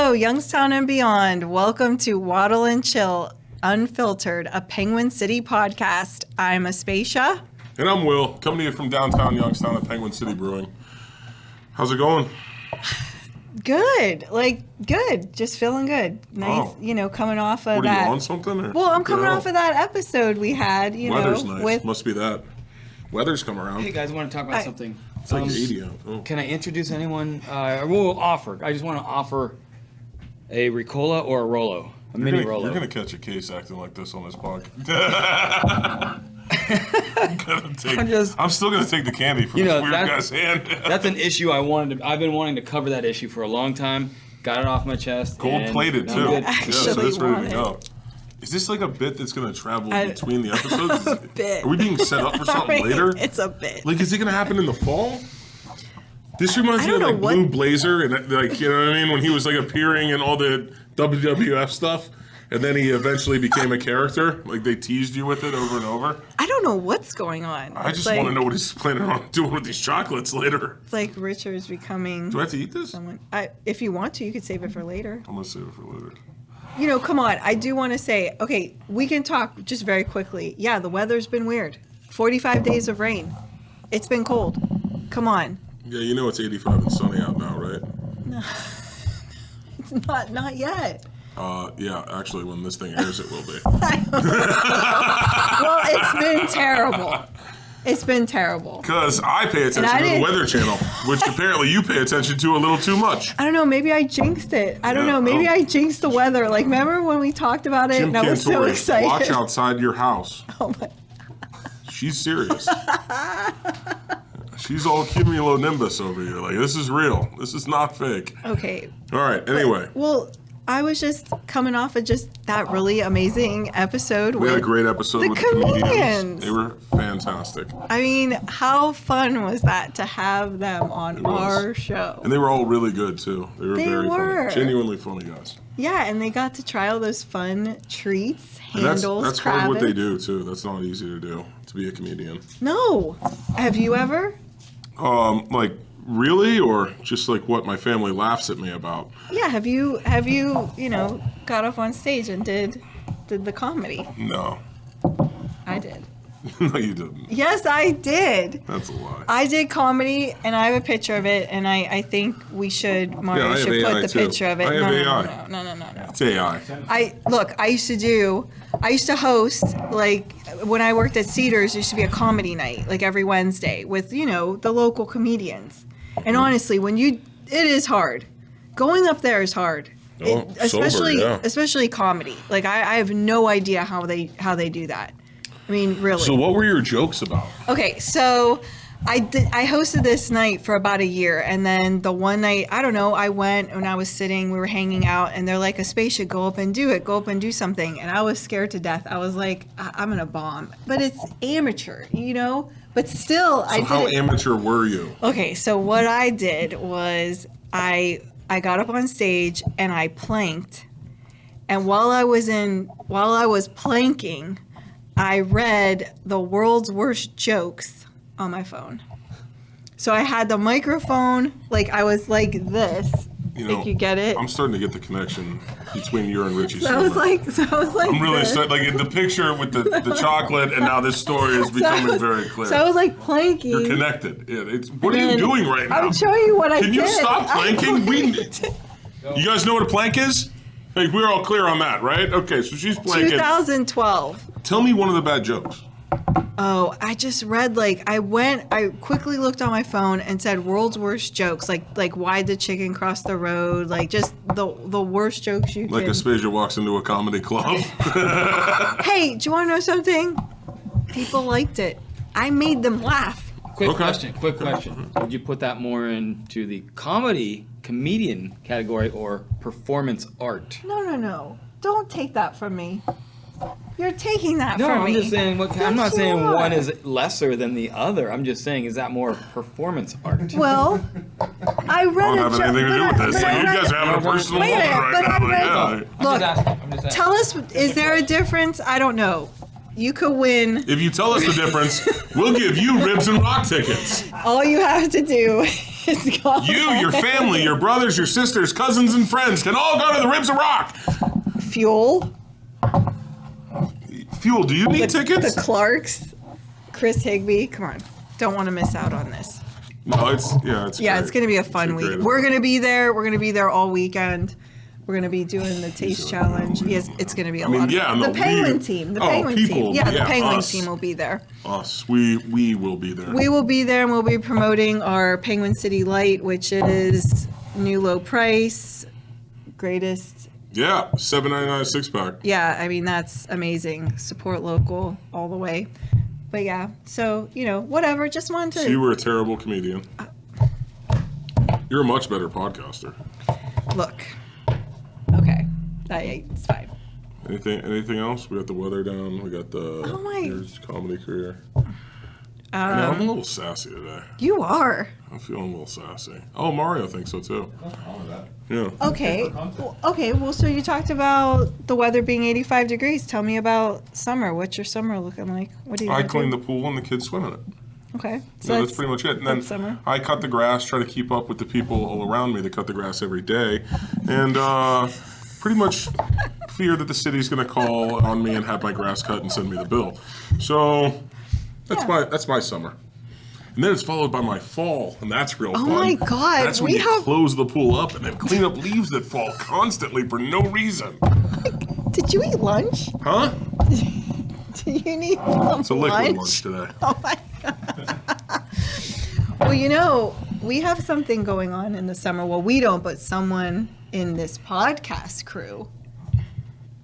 Hello, Youngstown and beyond. Welcome to Waddle and Chill, Unfiltered, a Penguin City podcast. I'm Aspasia. And I'm Will, coming to you from downtown Youngstown at Penguin City Brewing. How's it going? Good. Good. Just feeling good. Nice, coming off of that. What, are you on something? Or? Well, I'm coming off of that episode we had, Weather's nice. Must be that. Weather's come around. Hey, guys, I want to talk about something. It's like 80 out. Oh. Can I introduce anyone? I just want to offer a Ricola or a Rolo. Mini Rolo. You're going to catch a case acting like this on this podcast. I'm still going to take the candy from this weird guy's hand. That's an issue I've been wanting to cover that issue for a long time. Got it off my chest. Gold-plated, too. Actually, so it's ready to go. Is this like a bit that's going to travel between the episodes? A bit. Are we being set up for something later? It's a bit. Like, is it going to happen in the fall? This reminds me of like Blue Blazer and like, you know what I mean? When he was like appearing in all the WWF stuff and then he eventually became a character. Like they teased you with it over and over. I don't know what's going on. I just want to know what he's planning on doing with these chocolates later. It's like Richard's becoming... Do I have to eat this? If you want to, you could save it for later. I'm going to save it for later. Come on. I do want to say, okay, we can talk just very quickly. Yeah, the weather's been weird. 45 days of rain. It's been cold. Come on. Yeah, it's 85 and sunny out now, right? No. It's not yet. Yeah, actually, when this thing airs, it will be. Well, it's been terrible. It's been terrible. Because I pay attention to the Weather Channel, which apparently you pay attention to a little too much. I don't know. Maybe I jinxed it. I don't know. Maybe I jinxed the weather. Like, remember when we talked about it Jim and I was so excited? Watch outside your house. Oh, my. She's serious. She's all cumulonimbus over here. Like, this is real. This is not fake. Okay. All right. Anyway. Well, I was just coming off of just that really amazing episode. We had a great episode with the comedians. They were fantastic. I mean, how fun was that to have them on our show? And they were all really good, too. They were very funny. Genuinely funny guys. Yeah, and they got to try all those fun treats, handles, That's hard what they do, too. That's not easy to do, to be a comedian. No. Have you ever? Really, or just like what my family laughs at me about? Yeah, have you got up on stage and did the comedy? No. I did. No, you didn't. Yes, I did. That's a lie. I did comedy, and I have a picture of it, and I think we should, Mario should put the picture of it. I have AI. No. It's AI. I used to host, like, when I worked at Cedars, there used to be a comedy night, like every Wednesday, with, the local comedians. And honestly, it is hard. Going up there is hard. Especially comedy. Like, I have no idea how they do that. I mean, really. So what were your jokes about? Okay, so I hosted this night for about a year, and then the one night, I don't know, I went and I was sitting, we were hanging out, and they're like, Aspasia, go up and do something. And I was scared to death. I was like, I'm gonna bomb. But it's amateur, But still, I did. So how amateur were you? Okay, so what I did was I got up on stage and I planked, and while I was planking, I read the world's worst jokes on my phone. So I had the microphone, like I was like this. If you get it. I'm starting to get the connection between you and Richie's So I was like I'm really starting, like in the picture with the chocolate, and now this story is becoming very clear. So I was like planking. You're connected. Yeah, what are you doing right now? I'm showing you what I did. Can you stop planking? You guys know what a plank is? Like, we're all clear on that, right? Okay, so she's planking. 2012. Tell me one of the bad jokes. Oh, I just read, I quickly looked on my phone and said world's worst jokes, like why'd the chicken cross the road, like just the worst jokes you can. Like Aspasia walks into a comedy club. Hey, do you want to know something? People liked it. I made them laugh. Quick question. Would you put that more into the comedian category or performance art? No. Don't take that from me. You're taking that from me. No, I'm just saying. I'm not saying one is lesser than the other. I'm just saying, is that more performance art? Well, I read. I don't have anything to do with this. You guys are having a personal moment right now. Look, tell us, is there a difference? I don't know. You could win. If you tell us the difference, we'll give you Ribs and Rock tickets. All you have to do is go. You, your family, your brothers, your sisters, cousins, and friends can all go to the Ribs and Rock. Fuel. Fuel, do you need tickets? The Clarks. Chris Higbee. Come on. Don't want to miss out on this. No, it's it's going to be a fun week. We're going to be there. We're going to be there all weekend. We're going to be doing the taste challenge. Yes, it's going to be a lot of fun. The Penguin team. The Penguin team. Yeah, the Penguin team will be there. Us. We will be there. We will be there, and we'll be promoting our Penguin City Light, which is new low price, greatest. Yeah, $7.99 6-pack. Yeah, I mean, that's amazing. Support local all the way. But yeah, so, whatever. Just wanted to. So you were a terrible comedian. You're a much better podcaster. Look. Okay. It's fine. Anything else? We got the weather down. We got your comedy career. I'm a little sassy today. You are. I'm feeling a little sassy. Oh, Mario thinks so too. What's wrong with that? Yeah. Okay. Well, so you talked about the weather being 85 degrees. Tell me about summer. What's your summer looking like? What do you? I clean the pool and the kids swim in it. Okay. So that's pretty much it. And then summer. I cut the grass, try to keep up with the people all around me that cut the grass every day, and pretty much fear that the city's going to call on me and have my grass cut and send me the bill. So that's my summer. And then it's followed by my fall, and that's real fun. Oh my God. That's when you close the pool up and then clean up leaves that fall constantly for no reason. Did you eat lunch? Huh? Do you need some It's a liquid lunch today. Oh my God. Well, we have something going on in the summer. Well, we don't, but someone in this podcast crew.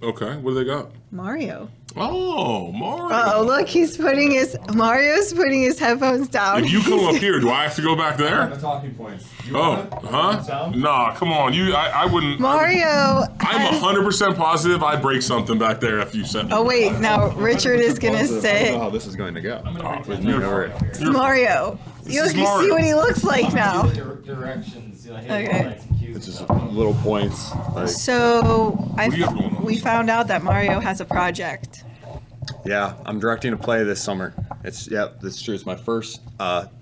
Okay, what do they got? Mario. Oh, Mario. Oh, look, Mario's putting his headphones down. If you come up here, do I have to go back there? The talking points. Nah, come on. I wouldn't. Mario. I'm 100% positive I break something back there if you said. Oh wait, now Richard is gonna I don't say. know how this is going to go. Mario. You see what he looks like now. Directions. Okay. It's just little points. So do you have going on? we found out that Mario has a project. Yeah, I'm directing a play this summer. That's true. It's my first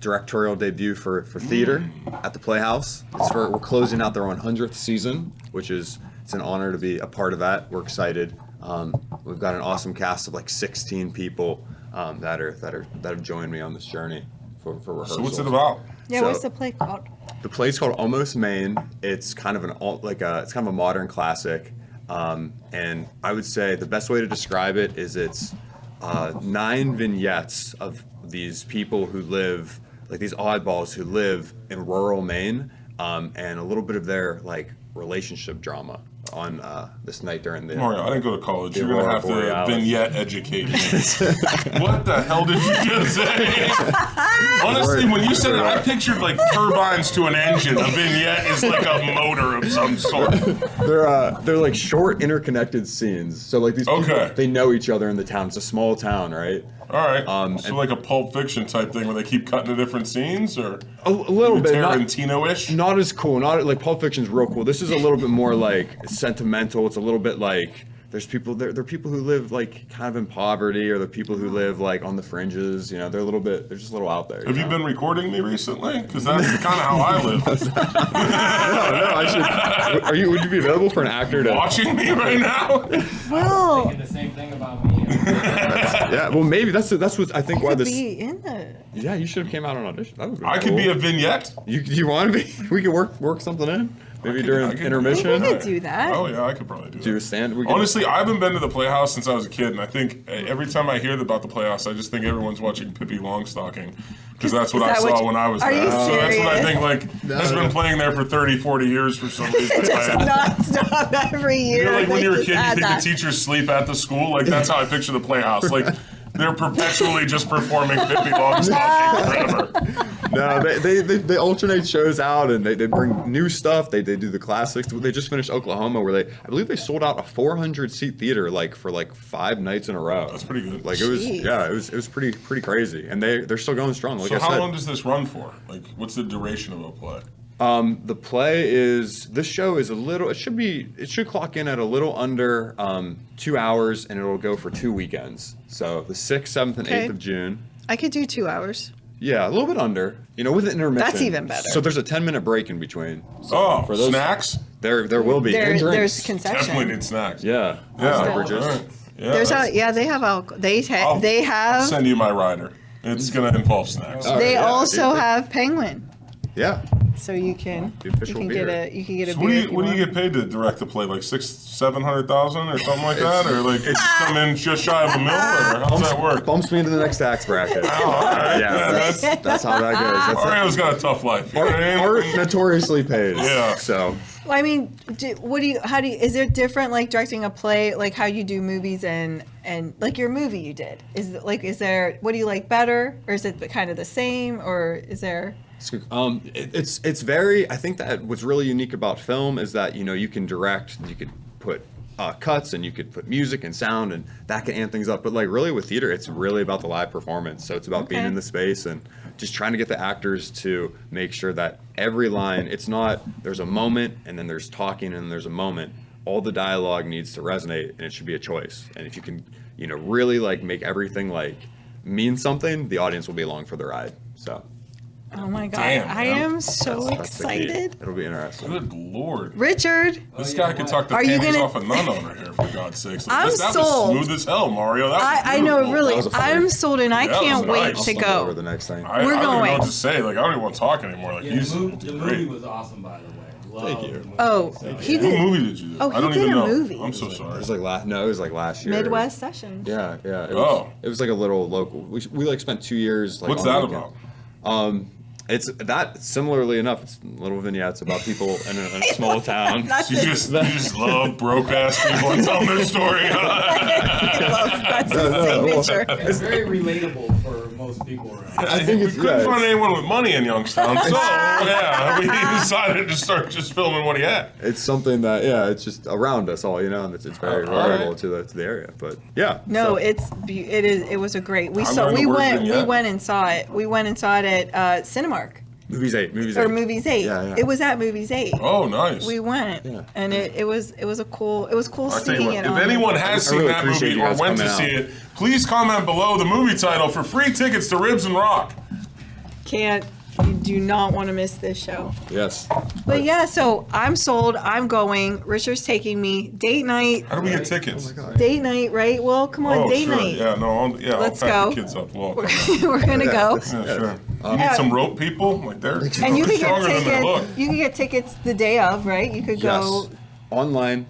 directorial debut for theater at the Playhouse. We're closing out their 100th season, it's an honor to be a part of that. We're excited. We've got an awesome cast of like 16 people that have joined me on this journey for rehearsal. So what's it about? Yeah, So- what's the play called? The play's called Almost Maine. It's kind of it's kind of a modern classic, and I would say the best way to describe it is it's 9 vignettes of these people who live, like these oddballs who live in rural Maine, and a little bit of their like relationship drama on this night during the. Mario, I didn't go to college. the You're gonna Aurora have to Borealis. vignette educate me. What the hell did you just say? Honestly, when you said it, I pictured like turbines to an engine. A vignette is like a motor of some sort. They're like short interconnected scenes. So like these people, Okay. they know each other in the town. It's a small town, right? All right. So like a Pulp Fiction type thing where they keep cutting to different scenes, or A little bit. Tarantino-ish. Not as cool. Not like Pulp Fiction's real cool. This is a little bit more like sentimental. It's a little bit like there's people there are people who live like kind of in poverty, or the people who live like on the fringes. They're a little bit. They're just a little out there. Have you been recording me recently? Because that's kind of how I live. No, I should. Would you be available for an actor to? Watching me right now? Well, Thinking the same thing about me. Yeah. Well, maybe that's what I think. Why could this? be in the. Yeah, you should have came out on audition. That would I could be a vignette. You want to be? We could work something in. Maybe during I could- intermission. We could do that. Oh yeah, I could probably do that. Do a stand. We could, Honestly, I haven't been to the Playhouse since I was a kid, and I think every time I hear about the Playhouse, I just think everyone's watching Pippi Longstocking, because that's what Is I that saw what you- when I was are there. you So that's what I serious? think has been playing there for 30, 40 years for some reason. Non-stop every year. Like when you're a just kid, you add think that. the teachers sleep at the school. Like that's how I picture the Playhouse. Like they're perpetually just performing Pippi Longstocking forever. No, they alternate shows out, and they bring new stuff. They do the classics. They just finished Oklahoma, where I believe they sold out a 400-seat theater for 5 nights in a row. That's pretty good. Like it was, Jeez. it was pretty crazy, and they're still going strong. Like So I how said, long does this run for? Like, what's the duration of a play? The play is, this show is it should clock in at a little under 2 hours, and it'll go for 2 weekends. So the 6th, 7th, and 8th of June. I could do 2 hours. Yeah, a little bit under. With an intermission. That's even better. So there's a 10-minute break in between. So for those snacks? There will be. And drinks. There's concession. Definitely need snacks. Yeah. Beverages. Right. Yeah, they have alcohol. They have. I'll send you my rider. It's gonna involve snacks. They also have Penguin. Yeah. So you can get a So beer. what do you get paid to direct a play? Like $600,000-700,000 or something like that, or like come in just shy of $1 million, or how's that work? Bumps me into the next tax bracket. Oh, all right. Yeah, that's how that goes. Mario's got a tough life. Art notoriously pays. Yeah. So. Well, I mean, is it different, like directing a play, like how you do movies and like your movie you did? What do you like better, or is it kind of the same, or is there? It's very, I think that what's really unique about film is that, you can direct, you could put cuts, and you could put music and sound, and that can amp things up. But like really with theater, it's really about the live performance. So it's about being in the space and just trying to get the actors to make sure that every line, it's not, there's a moment and then there's talking and then there's a moment. All the dialogue needs to resonate, and it should be a choice. And if you can, really like make everything like mean something, the audience will be along for the ride. So. Oh my God! Damn, I am so excited. It'll be interesting. Good Lord. Richard. This guy could talk the panties off a nun over here, for God's sakes. I'm that sold. was smooth as hell, Mario. That was I know, really. I'm sold, and I can't wait to go. Over the next thing. I We're don't even know going. what to say. Like, I don't even want to talk anymore. Like, he's the great. movie was awesome, by the way. Thank you. He What did. movie did you do? Oh, I don't he did even a know. movie. I'm so sorry. It was like last year. Midwest Sessions. Yeah. It was like a little local. We like spent 2 years. Like, What's on that the weekend. about? It's that similarly enough. It's little vignettes about people in a small town. You just love broke ass people and telling their story. That's his signature. It's very relatable for most people around. I think we couldn't find anyone with money in Youngstown, so we decided to start just filming what he had. It's something that it's just around us all, and it's very relatable to the area. But yeah. No, so. it was a great. We learned the word vignette. went and saw it. We went and saw it at Cinemark. Movies 8. Movies 8. Yeah. It was at Movies 8. Oh, nice. We went, and it was cool. It was cool I'll tell you seeing what, it. if anyone has seen really that appreciate movie you or guys went to coming see out. it, please comment below the movie title for free tickets to Ribs and Rock. You do not want to miss this show. Yes. But yeah, so I'm sold. I'm going. Richard's taking me. Date night. How do we get tickets? Date night, right? Well, come on, date sure. night. Yeah, no, Let's I'll pack go. the kids up. Well, We're gonna go. yeah, sure. You need some rope people? Like they're And you could get stronger than they look. tickets. You could get tickets the day of, right? You could go. Yes. Online.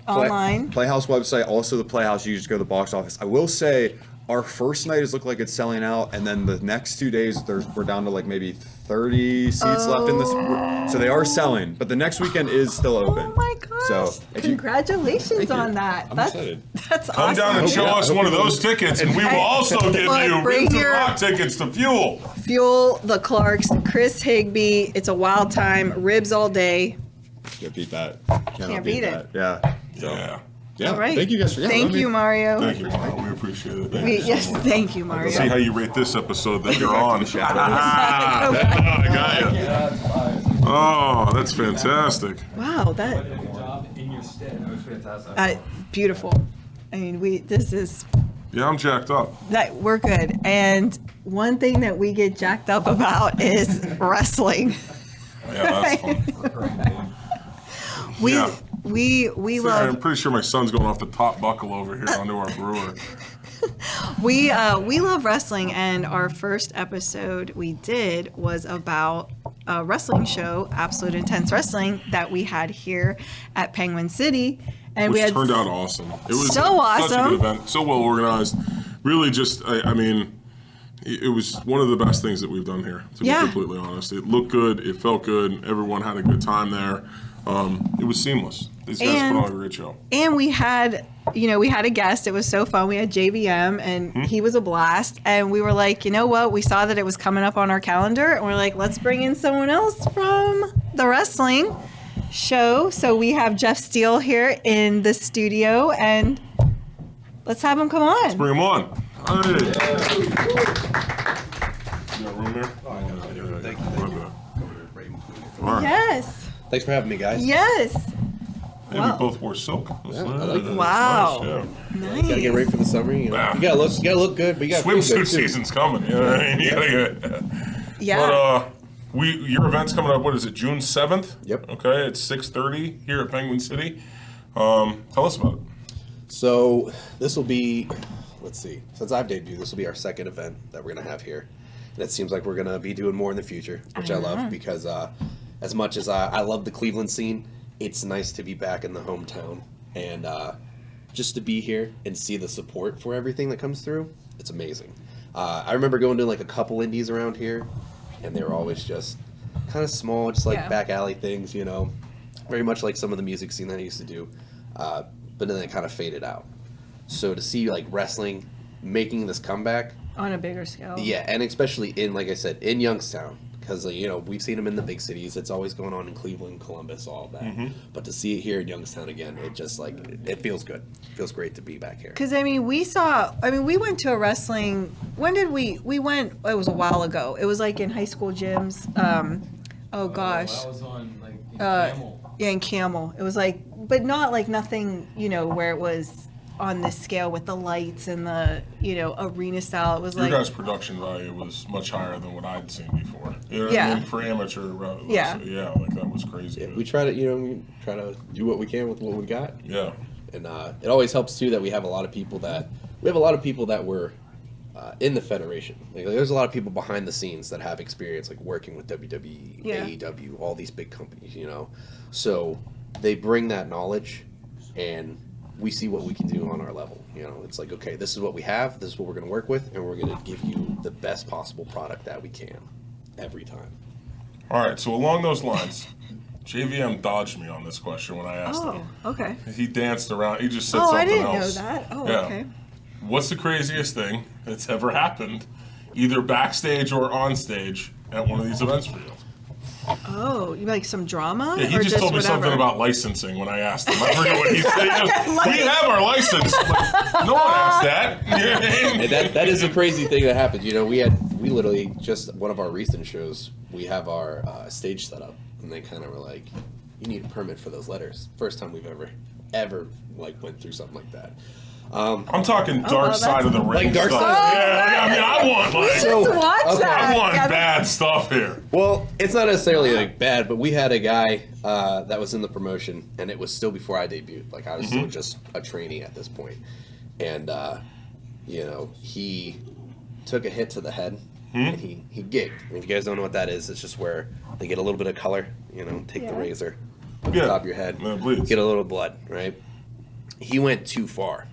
Playhouse website. Also the Playhouse. You just go to the box office. I will say our first night is look like it's selling out, and then the next 2 days we're down to like maybe 30 seats left in this. So they are selling, but the next weekend is still open. Oh my gosh! So Congratulations on that. I'm that's excited. that's Come awesome. down and show us one of those tickets, and we will also give you bring Ribs and your- Rock tickets to Fuel. Fuel, the Clarks, Chris Higbee. It's a wild time. Ribs all day. Can't beat that. Can't beat it. Yeah. So, Yeah. yeah. All right. Thank you guys for Thank you, Mario. Thank you, Mario. We appreciate it. Thank you so Yes, much. thank you, Mario. Let's see how you rate this episode that you're on. Ah, I got you. Oh, that's fantastic. Wow, that Good job in your stead. That was fantastic. beautiful. I mean, this is Yeah, I'm jacked up. that we're good. And one thing that we get jacked up about is wrestling. Yeah, that's fun. We Yeah. we I'm love pretty sure my son's going off the top buckle over here onto our brewer. we love wrestling, and our first episode we did was about a wrestling show, Absolute Intense Wrestling, that we had here at Penguin City, and Which we had turned out awesome. It was So such a awesome. good event, so well organized. Really, just I mean, it was one of the best things that we've done here. To Yeah. be completely honest, it looked good, it felt good, everyone had a good time there. It was seamless. These guys And- put on a great show. And we had a guest. It was so fun. We had JVM, and he was a blast. And we were like, you know what? We saw that it was coming up on our calendar, and we're like, let's bring in someone else from the wrestling show. So we have Jeff Steele here in the studio, and let's have him come on. Bring them on. Hey. You got room there? Thank you. All right. Yes. Thanks for having me, guys. Yes. Hey, Wow. we both wore silk. That's I nice. like that. Wow. Nice, Nice. Gotta get ready for the summer. You know, Yeah. you gotta look good, but you gotta feel Swimsuit good too. season's coming. You know what I mean? You gotta get. Yeah. But your event's coming up. What is it? June 7th. Yep. Okay, it's 6:30 here at Penguin City. Tell us about it. So this will be, let's see, since I've debuted, this will be our second event that we're gonna have here, and it seems like we're gonna be doing more in the future, which I love because as much as I love the Cleveland scene, it's nice to be back in the hometown and just to be here and see the support for everything that comes through. It's amazing. I remember going to like a couple indies around here, and they were always just kind of small, just like Yeah. back alley things, you know, very much like some of the music scene that I used to do. But then it kind of faded out. So to see like wrestling making this comeback, On a bigger scale. yeah, and especially in, like I said, in Youngstown, because you know we've seen them in the big cities. It's always going on in Cleveland, Columbus, all of that. But to see it here in Youngstown again, it just like it feels good. It feels great to be back here. Because we went to a wrestling. When did we went? It was a while ago. It was like in high school gyms. Oh gosh. That was on like in Uh, Camel. Yeah, in Camel. It was like, but not like nothing, where it was on this scale with the lights and the, arena style. It was Your like, guys' production value was much higher tan what I'd seen before. You know what I Yeah. mean? For amateur wrestling. Yeah. Yeah, like that was crazy. Yeah, we try to do what we can with what we got. Yeah. And it always helps too that we have a lot of people that were in the federation. Like, there's a lot of people behind the scenes that have experience, like working with WWE, Yeah. AEW, all these big companies. So they bring that knowledge, and we see what we can do on our level. It's like, okay, this is what we have, this is what we're going to work with, and we're going to give you the best possible product that we can every time. All right, so along those lines, JVM dodged me on this question when I asked him. okay. He danced around. He just said Oh, something I didn't else. know that. Oh, Yeah. okay. What's the craziest thing that's ever happened, either backstage or on stage, at one of these events for you? Oh, you like some drama? Yeah, he or just told me whatever? something about licensing when I asked him. I forget what he said. He goes, we have our license. Like, no one asked that. You know what I mean? And that is a crazy thing that happened. We literally just one of our recent shows, we have our stage set up, and they kind of were like, "You need a permit for those letters." First time we've ever like went through something like that. I'm talking dark well, side of the ring Like dark stuff. side. Yeah, I want like So- Let's watch okay. that. I want Yeah, bad stuff here. Well, it's not necessarily like bad, but we had a guy that was in the promotion, and it was still before I debuted. Like I was still just a trainee at this point, and he took a hit to the head, and he gigged. And if you guys don't know what that is, it's just where they get a little bit of color. Take the Yeah. razor, put it Yeah. on top of your head, And it bleeds. get a little blood. Right? He went too far.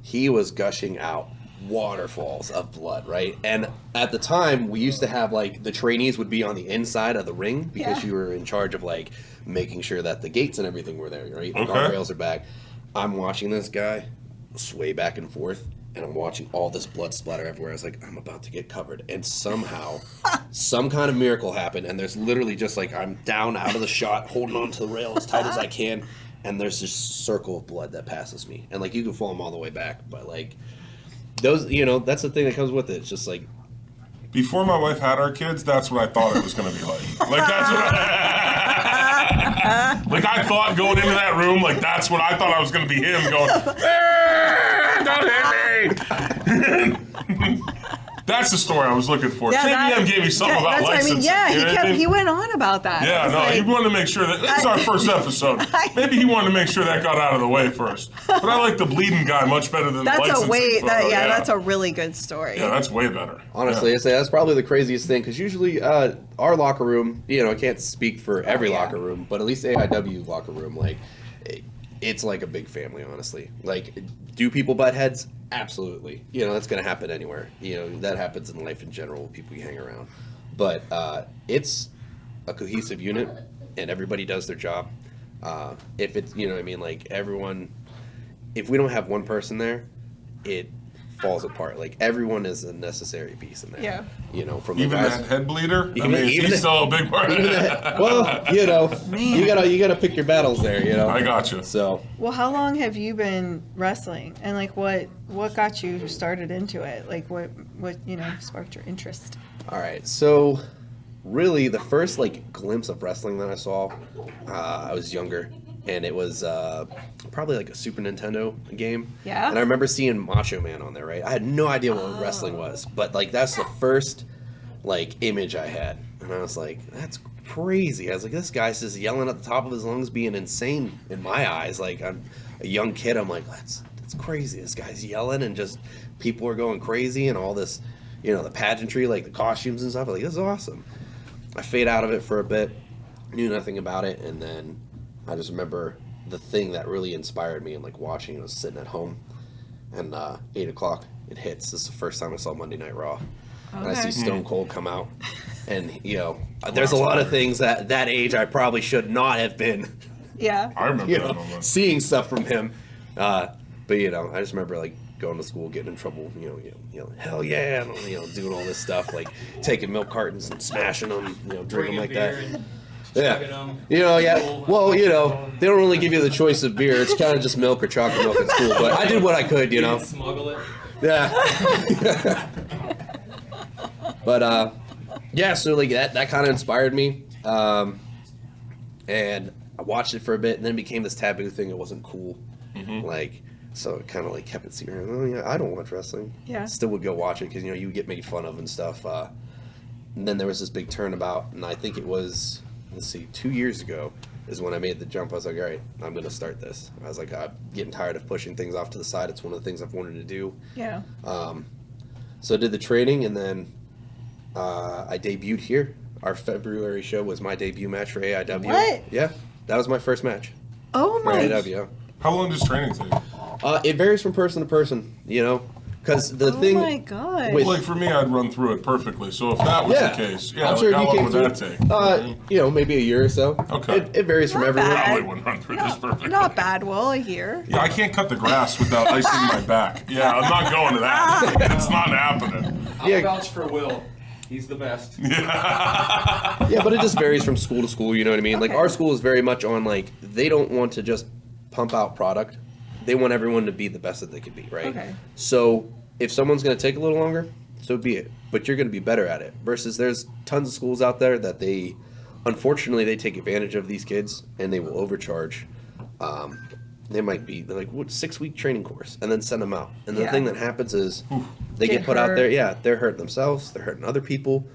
He was gushing out waterfalls of blood, right? And at the time, we used to have like the trainees would be on the inside of the ring because Yeah. you were in charge of like making sure that the gates and everything were there, right? The Okay. guardrails are back. I'm watching this guy sway back and forth, and I'm watching all this blood splatter everywhere. I was like, I'm about to get covered. And somehow, some kind of miracle happened, and there's literally just like I'm down out of the shot, holding on to the rail as tight as I can. And there's this circle of blood that passes me, and like you can follow them all the way back, but like those, that's the thing that comes with it. It's just like Before my wife had our kids, that's what I thought it was going to be like. Like that's what like I thought going into that room, like that's what I thought I was going to be him going, don't hit me. That's the story I was looking for. JVM gave me something about that's what I licensing. mean. Yeah, you know what I mean? he went on about that. Yeah, I was no, like, he wanted to make sure that this is our first episode. Maybe he wanted to make sure that got out of the way first. But I like the bleeding guy much better than the That's licensing. a way. photo. That's a really good story. Yeah, that's way better. honestly, I say that's probably the craziest thing because usually our locker room, I can't speak for every yeah. locker room, but at least AIW locker room, like it's like a big family, honestly. Like, do people butt heads? Absolutely. That's going to happen anywhere. That happens in life in general with people you hang around. But it's a cohesive unit, and everybody does their job. If it's, like everyone, if we don't have one person there, it falls apart. Like, everyone is a necessary piece in there. Yeah. From the Even guys. that head bleeder? Even- He's the- still a big part of it. Well, you gotta pick your battles there. I got you. So Well, how long have you been wrestling, and like what got you started into it? Like what sparked your interest? All right, so really the first like glimpse of wrestling that I saw, I was younger, and it was probably like a Super Nintendo game. Yeah? And I remember seeing Macho Man on there, right? I had no idea what wrestling was, but like that's the first like image I had, and I was like, that's crazy. I was like, this guy's just yelling at the top of his lungs, being insane in my eyes. Like I'm a young kid, I'm like, that's crazy. This guy's yelling, and just people are going crazy, and all this, you know, the pageantry, like the costumes and stuff. Like, this is awesome. I fade out of it for a bit, knew nothing about it, and then I just remember the thing that really inspired me and like watching. I was sitting at home, and 8 o'clock it hits. This is the first time I saw Monday Night Raw, and I see Stone Cold come out, and you know, there's a lot of things that age I probably should not have been. Yeah. I remember You that know, moment. seeing stuff from him, but you know, I just remember like going to school, getting in trouble, you know, hell yeah, and, you know, doing all this stuff, like taking milk cartons and smashing them, you know, drinking like that. Yeah, you know, yeah. Well, you know, they don't really give you the choice of beer. It's kind of just milk or chocolate milk at school. But I did what I could, you know. Smuggle it. Yeah. But yeah, so like that kind of inspired me, and I watched it for a bit, and then it became this taboo thing. It wasn't cool, like. So it kind of like kept it secret. Oh yeah, I don't watch wrestling. Yeah. Still would go watch it because you know you get made fun of and stuff. And then there was this big turnabout, and I think it was 2 years ago is when I made the jump. I was like, all right, I'm gonna start this. I was like, I'm getting tired of pushing things off to the side. It's one of the things I've wanted to do. Yeah. So I did the training, and then I debuted here. Our February show was my debut match for AIW. What? Yeah, that was my first match Oh for my. AIW. How long does training take? It varies from person to person, you know, because the Oh thing. my god. With- Like for me, I'd run through it perfectly. So if that was Yeah. the case, I'm like sure if how you long came would through, that take? you know, maybe a year or so. Okay. It varies from Not everyone. bad. Probably wouldn't run through this perfectly. Not bad, Will, a year. Yeah, I can't cut the grass without icing my back. Yeah, I'm not going to that. It's not happening. I'll Yeah. vouch for Will. He's the best. Yeah, but it just varies from school to school. You know what I mean? Like Okay. our school is very much on like they don't want to just pump out product. They want everyone to be the best that they can be, right? Okay. So if someone's going to take a little longer, so be it. But you're going to be better at it. Versus there's tons of schools out there that unfortunately, they take advantage of these kids and they will overcharge. They're like, what, 6-week training course, and then send them out. And the Yeah. thing that happens is they Get get put out hurt. there. Yeah, they're hurting themselves. They're hurting other people.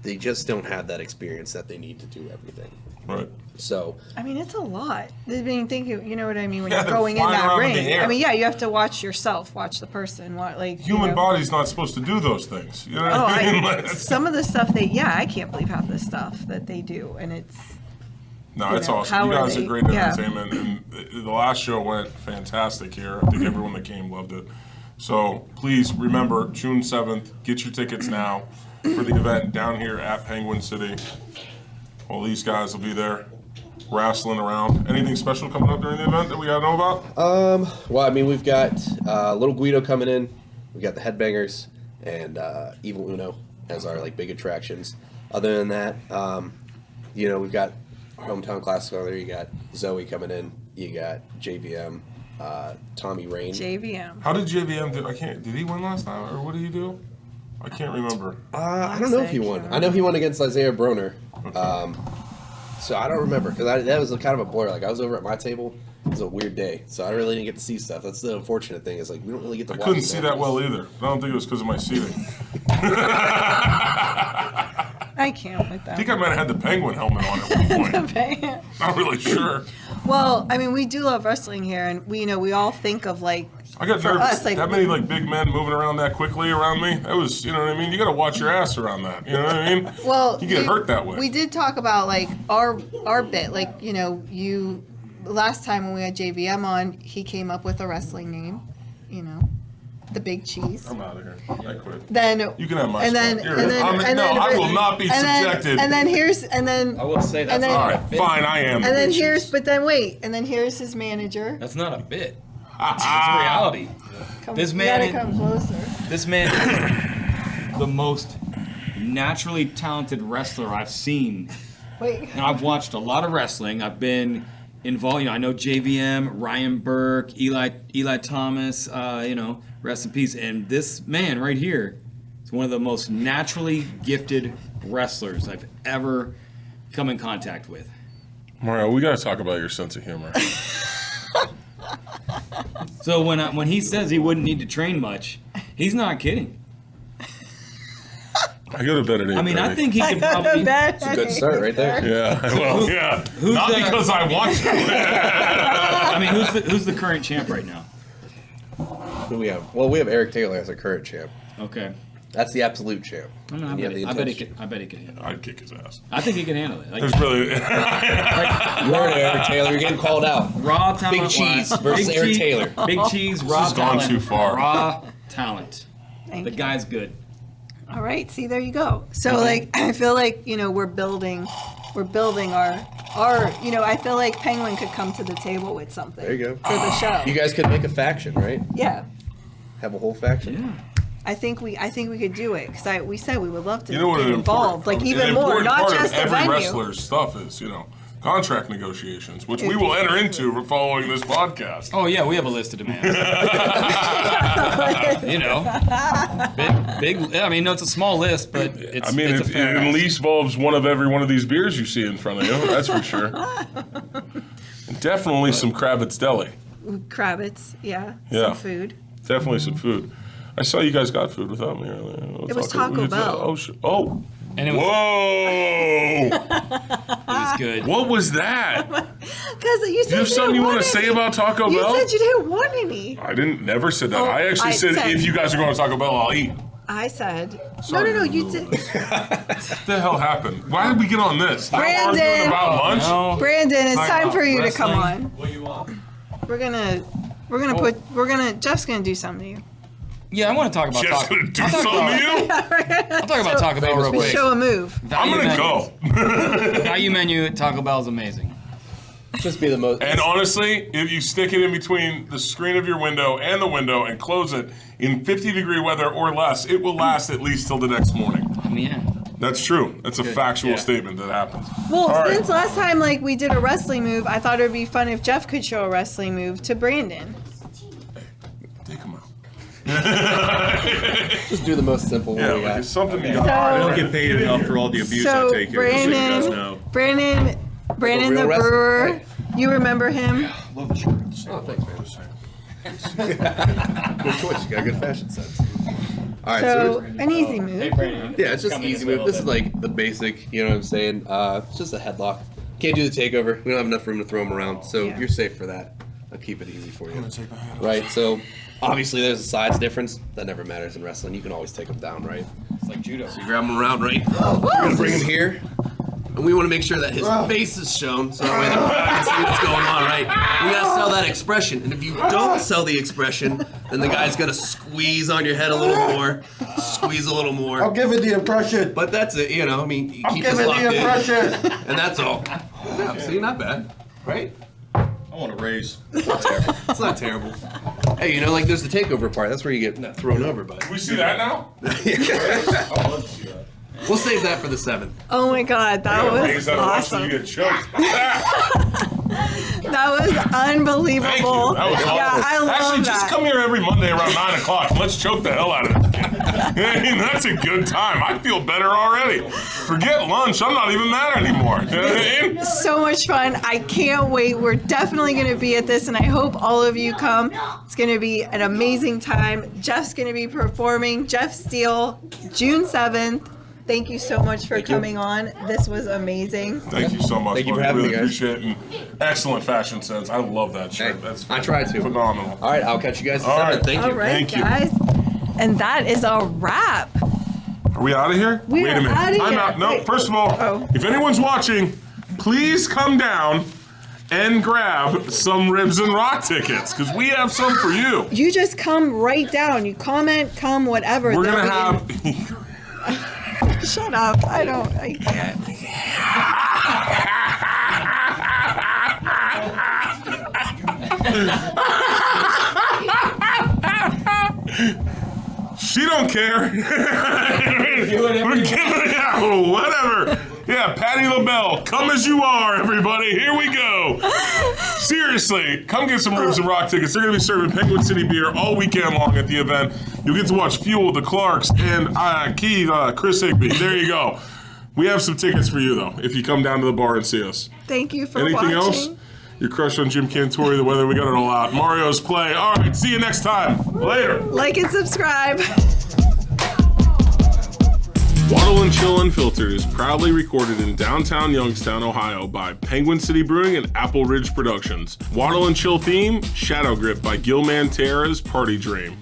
They just don't have that experience that they need to do everything. Right. So I mean, it's a lot. I mean, think you know what I mean when Yeah, you're they're going in flying that around in ring. the air. I mean, yeah, you have to watch yourself, watch the person, like Human you know. body's not supposed to do those things. You know what Oh, I mean? Like, some of the stuff I can't believe half the stuff that they do, and it's no, you it's know, awesome. how You are guys they- are great yeah. entertainment, and the last show went fantastic here. I think everyone that came loved it. So please remember, June 7th, get your tickets now for the event down here at Penguin City. All these guys will be there, wrestling around. Anything special coming up during the event that we gotta know about? well, I mean, we've got Little Guido coming in. We got the Headbangers and Evil Uno as our like big attractions. Other than that, you know, we've got our hometown classic on there. You got Zoe coming in. You got JVM, Tommy Rain. JVM. How did JVM do? Did he win last time, or what did he do? I can't remember. I don't know if he won. I know he won against Isaiah Broner. So I don't remember because that was kind of a blur. Like I was over at my table. It was a weird day, so I really didn't get to see stuff. That's the unfortunate thing. Is like we don't really get to. I watch couldn't see that matches. well either. I don't think it was because of my seating. I can't with that. I think I might have had the penguin helmet on at one point. Not really sure. Well, I mean, we do love wrestling here, and we all think of like I got for nervous. us, like, That many like big men moving around that quickly around me. That was, you know what I mean. You got to watch your ass around that. You know what I mean? Well, you get hurt that way. We did talk about like our bit, like you last time when we had JVM on, he came up with a wrestling name, the Big Cheese. I'm out of here. I quit. Then You can have my and spot. then You're and in. then I'm in. and No, then I will not be and then- subjected. And then I will say that's And then- not All a right, bit. fine. I am. and then the here's bitches. but then wait and then here's his manager. That's not a bit. It's reality. Come, This you man- gotta come closer. This man is the most naturally talented wrestler I've seen. Wait. And I've watched a lot of wrestling. I've been involved. I know JVM, Ryan Burke, Eli Thomas. Rest in peace. And this man right here is He's one of the most naturally gifted wrestlers I've ever come in contact with. Mario, we got to talk about your sense of humor. So when he says he wouldn't need to train much, he's not kidding. I go to bed at 8:30. I mean, I think he could probably. It's a good start right there. Yeah, well, yeah. Who's Not because I want to. I mean, who's the current champ right now? Who we have? Well, we have Eric Taylor as a current champ. Okay. That's the absolute champ. I And you have the bet he intention. can handle it. I'd kick his ass. I think he can handle it. Like, There's really. You heard it, Eric Taylor. You're getting called out. raw talent. Big cheese versus Eric Taylor. Big cheese, raw has gone talent. too far. Raw talent. Thank The you. guy's good. All right, see, there you go. So, like, I feel like, we're building our, I feel like Penguin could come to the table with something. There you go. For the show. You guys could make a faction, right? Yeah. Have a whole faction. Yeah. I think we could do it because we said we would love to You know what get an involved, like an even more, important not part just of the every venue. wrestler's stuff is, contract negotiations, which we will enter into following this podcast. Oh yeah, we have a list of demands. Big. I mean, no, it's a small list, but it's. I mean, it's it a fair at ask. least involves one of every one of these beers you see in front of you. That's for sure. And definitely some Kravitz Deli. Kravitz, yeah. Yeah. Some food. Definitely some food. I saw you guys got food without me earlier. It was Taco Bell. Oh. And it was, Whoa! it was good. What was that? Because you said Do you have something you want to say about Taco You Bell? said you didn't want any. I never said that. Oh, I actually I said, said- if you guys are going to Taco Bell, I'll eat. I said Sorry. no. You did. What the hell happened? Why did we get on this? Brandon! Arguing about lunch? No. Brandon, it's Talk time about for you to come wrestling. on. What do you want? Jeff's gonna do something to you. Yeah, I want to talk about Jeff's Taco. going to do something to you? I'll talk about Taco Bell real quick. Show a move. I'm going to go. Value menu at Taco Bell is amazing. Just be the most. And honestly, if you stick it in between the screen of your window and the window and close it in 50-degree weather or less, it will last at least till the next morning. I mean, yeah. That's true. That's a factual Yeah. statement that happens. Well, All right. since last time we did a wrestling move, I thought it would be fun if Jeff could show a wrestling move to Brandon. Take them out. Just do the most simple Yeah, one we like got. it's something you So- got. I don't get paid enough for all the abuse I So take here, just so you guys Brandon, know. Brandon real the wrestler, brewer. right? You remember him? Oh, thanks, man. Good choice. You got a good fashion sense. All right, So so an easy move. yeah, it's just an easy move. This is like the basic, you know what I'm saying? It's just a headlock. Can't do the takeover. We don't have enough room to throw them around, so Yeah. you're safe for that. I'll keep it easy for you. Right, so obviously there's a size difference. That never matters in wrestling. You can always take them down, right? It's like judo. So you grab him around, right? We're gonna bring him here. And we want to make sure that his face is shown, so that way the crowd can see what's going on, right? We gotta sell that expression, and if you don't sell the expression, then the guy's gonna squeeze on your head a little more, squeeze a little more. I'll give it the impression. But that's it, you know. I mean, you I'll keep give this it locked the in, impression. and that's all. Yeah, see, not bad, right? I want a raise. It's not terrible. Hey, you know, like there's the takeover part. That's where you get thrown over, but We see that now? we'll save that for the 7th. Oh my God, that Raise was that up so you awesome. get choked. That was unbelievable. Thank you. That was awesome. Yeah, I love Actually, that. just come here every Monday around 9 o'clock and let's choke the hell out of this kid. I mean, that's a good time. I feel better already. Forget lunch. I'm not even mad anymore. You know what I mean? So much fun. I can't wait. We're definitely going to be at this, and I hope all of you come. It's going to be an amazing time. Jeff's going to be performing. Jeff Steele, June 7th. Thank you so much for coming on. This was amazing. Thank you so much. Thank you for buddy. having really me, guys. appreciate it. And excellent fashion sense. I love that shirt. Hey, That's I tried to. phenomenal. All right, I'll catch you guys at All 7th. right. Thank you. All right, Thank you. guys. And that is a wrap. Are we out of here? We Wait are a minute. outta Time here. out. No, Wait. first of all, Oh. if anyone's watching, please come down and grab some Ribs and Rock tickets because we have some for you. You just come right down. You comment, come, whatever. We're Then going to we have. can- Shut up. I can't. She don't care. We're giving it out. Whatever. Yeah, Patti LaBelle, come as you are, everybody. Here we go. Seriously, come get some Ribs and Rock tickets. They're going to be serving Penguin City beer all weekend long at the event. You'll get to watch Fuel, the Clarks, and Keith, Chris Higby. There you go. We have some tickets for you, though, if you come down to the bar and see us. Thank you for Anything watching. else? Your crush on Jim Cantori, the weather, we got it all out. Mario's Play. All right, see you next time. Later. Like and subscribe. Waddle and Chill Unfiltered is proudly recorded in downtown Youngstown, Ohio by Penguin City Brewing and Appleridge Productions. Waddle and Chill theme, Shadow Grip by Gilman Terra's Party Dream.